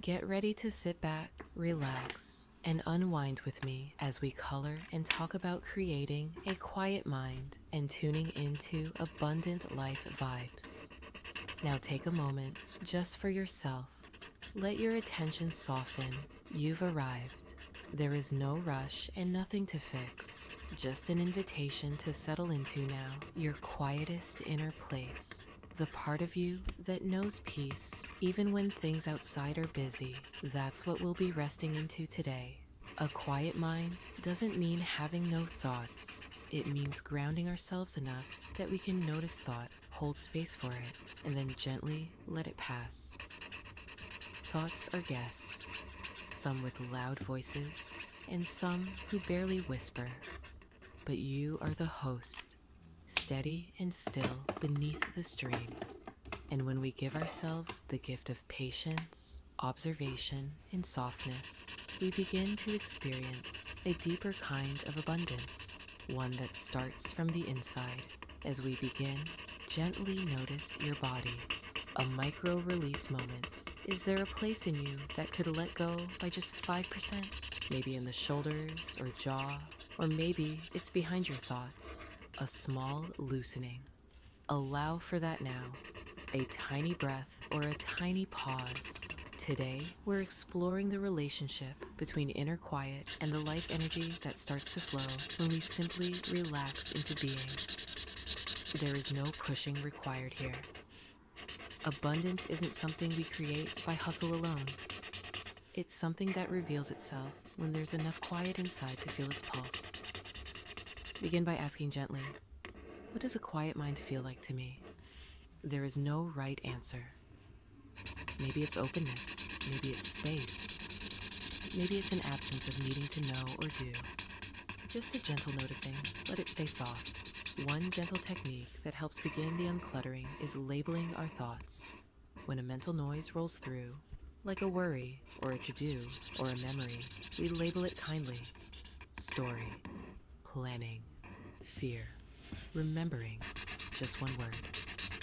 Get ready to sit back, relax, and unwind with me as we color and talk about creating a quiet mind and tuning into abundant life vibes. Now take a moment just for yourself. Let your attention soften. You've arrived. There is no rush and nothing to fix. Just an invitation to settle into now your quietest inner place. The part of you that knows peace, even when things outside are busy. That's what we'll be resting into today. A quiet mind doesn't mean having no thoughts. It means grounding ourselves enough that we can notice thought, hold space for it, and then gently let it pass. Thoughts are guests, some with loud voices, and some who barely whisper. But you are the host, steady and still beneath the stream. And when we give ourselves the gift of patience, observation, and softness, we begin to experience a deeper kind of abundance, one that starts from the inside. As we begin, gently notice your body, a micro-release moment. Is there a place in you that could let go by just 5%? Maybe in the shoulders or jaw, or maybe it's behind your thoughts. A small loosening. Allow for that now. A tiny breath or a tiny pause. Today, we're exploring the relationship between inner quiet and the life energy that starts to flow when we simply relax into being. There is no pushing required here. Abundance isn't something we create by hustle alone. It's something that reveals itself when there's enough quiet inside to feel its pulse. Begin by asking gently, what does a quiet mind feel like to me? There is no right answer. Maybe it's openness, maybe it's space, maybe it's an absence of needing to know or do. Just a gentle noticing, let it stay soft. One gentle technique that helps begin the uncluttering is labeling our thoughts. When a mental noise rolls through, like a worry or a to-do or a memory, we label it kindly. Story, planning, fear, remembering, just one word.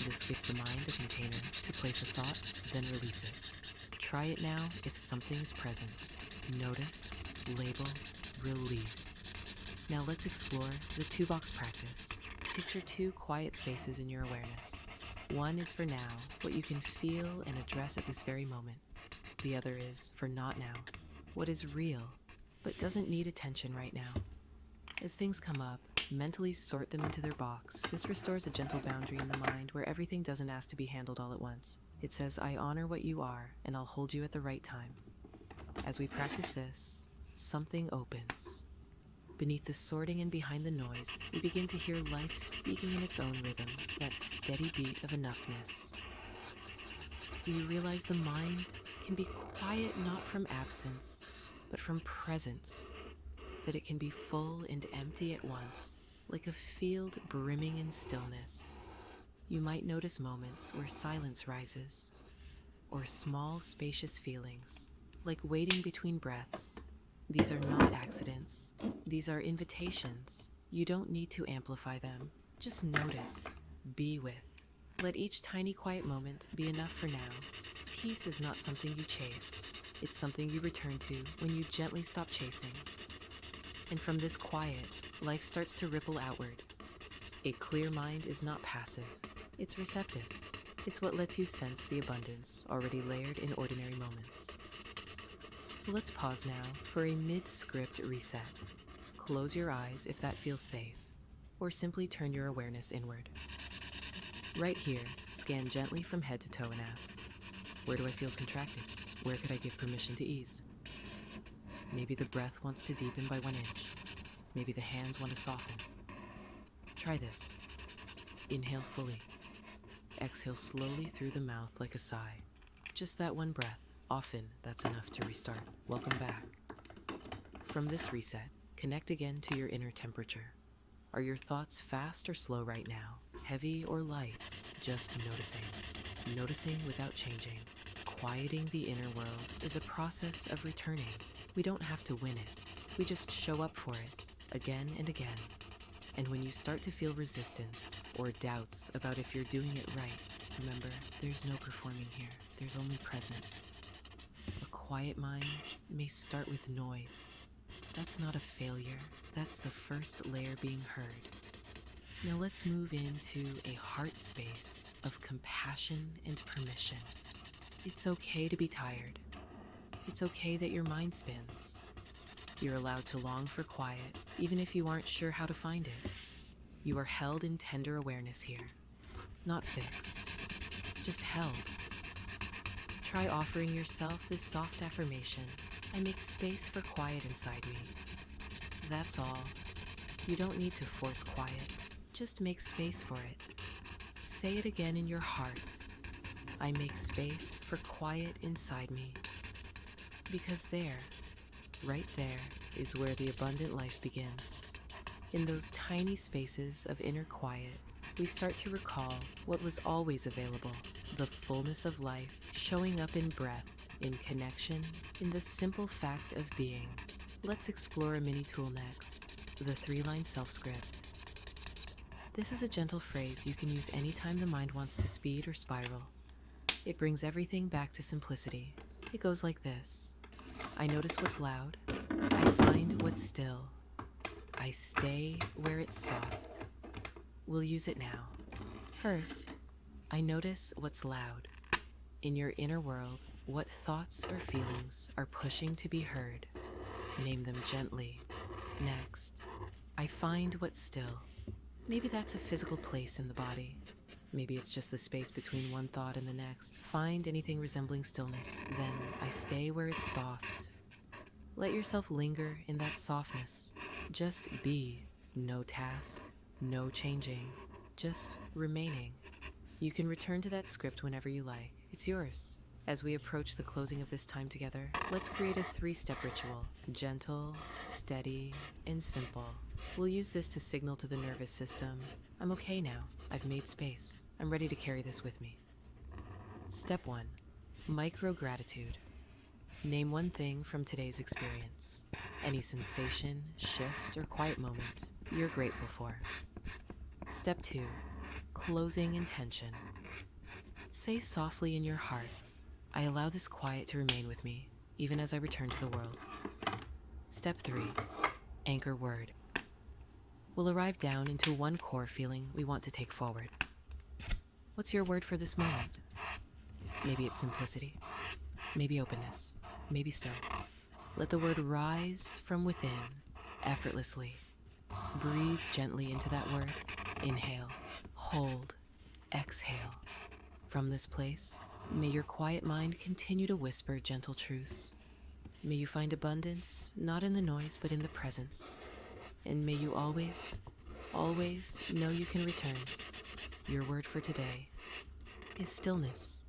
This gives the mind a container to place a thought, then release it. Try it now if something's present. Notice, label, release. Now let's explore the 2-box practice. Picture 2 quiet spaces in your awareness. One is for now, what you can feel and address at this very moment. The other is for not now, what is real, but doesn't need attention right now. As things come up, mentally sort them into their box. This restores a gentle boundary in the mind where everything doesn't ask to be handled all at once. It says, I honor what you are, and I'll hold you at the right time. As we practice this, something opens. Beneath the sorting and behind the noise, we begin to hear life speaking in its own rhythm, that steady beat of enoughness. We realize the mind can be quiet not from absence, but from presence, that it can be full and empty at once, like a field brimming in stillness. You might notice moments where silence rises, or small, spacious feelings, like waiting between breaths. These are not accidents. These are invitations. You don't need to amplify them. Just notice, be with. Let each tiny quiet moment be enough for now. Peace is not something you chase. It's something you return to when you gently stop chasing. And from this quiet, life starts to ripple outward. A clear mind is not passive. It's receptive. It's what lets you sense the abundance already layered in ordinary moments. So let's pause now for a mid-script reset. Close your eyes if that feels safe, or simply turn your awareness inward. Right here, scan gently from head to toe and ask, where do I feel contracted? Where could I give permission to ease? Maybe the breath wants to deepen by 1 inch. Maybe the hands want to soften. Try this. Inhale fully. Exhale slowly through the mouth like a sigh. Just that one breath. Often, that's enough to restart. Welcome back. From this reset, connect again to your inner temperature. Are your thoughts fast or slow right now? Heavy or light? Just noticing. Noticing without changing. Quieting the inner world is a process of returning. We don't have to win it. We just show up for it, again and again. And when you start to feel resistance or doubts about if you're doing it right, remember, there's no performing here. There's only presence. A quiet mind may start with noise. That's not a failure. That's the first layer being heard. Now let's move into a heart space of compassion and permission. It's okay to be tired. It's okay that your mind spins. You're allowed to long for quiet, even if you aren't sure how to find it. You are held in tender awareness here, not fixed, just held. Try offering yourself this soft affirmation: I make space for quiet inside me. That's all. You don't need to force quiet, just make space for it. Say it again in your heart: I make space for quiet inside me. Because there, right there, is where the abundant life begins. In those tiny spaces of inner quiet, we start to recall what was always available: the fullness of life showing up in breath, in connection, in the simple fact of being. Let's explore a mini tool next: the 3-line self-script. This is a gentle phrase you can use anytime the mind wants to speed or spiral. It brings everything back to simplicity. It goes like this: I notice what's loud. I find what's still. I stay where it's soft. We'll use it now. First, I notice what's loud. In your inner world, what thoughts or feelings are pushing to be heard? Name them gently. Next, I find what's still. Maybe that's a physical place in the body. Maybe it's just the space between one thought and the next. Find anything resembling stillness. Then I stay where it's soft. Let yourself linger in that softness. Just be. No task, no changing, just remaining. You can return to that script whenever you like. It's yours. As we approach the closing of this time together, let's create a 3-step ritual: gentle, steady, and simple. We'll use this to signal to the nervous system: I'm okay now. I've made space. I'm ready to carry this with me. Step 1. Micro-gratitude. Name one thing from today's experience. Any sensation, shift, or quiet moment you're grateful for. Step 2. Closing intention. Say softly in your heart: I allow this quiet to remain with me, even as I return to the world. Step 3. Anchor word. We'll arrive down into one core feeling we want to take forward. What's your word for this moment? Maybe it's simplicity. Maybe openness. Maybe still. Let the word rise from within, effortlessly. Breathe gently into that word. Inhale, hold, exhale. From this place, may your quiet mind continue to whisper gentle truths. May you find abundance, not in the noise, but in the presence. And may you always, always know you can return. Your word for today is stillness.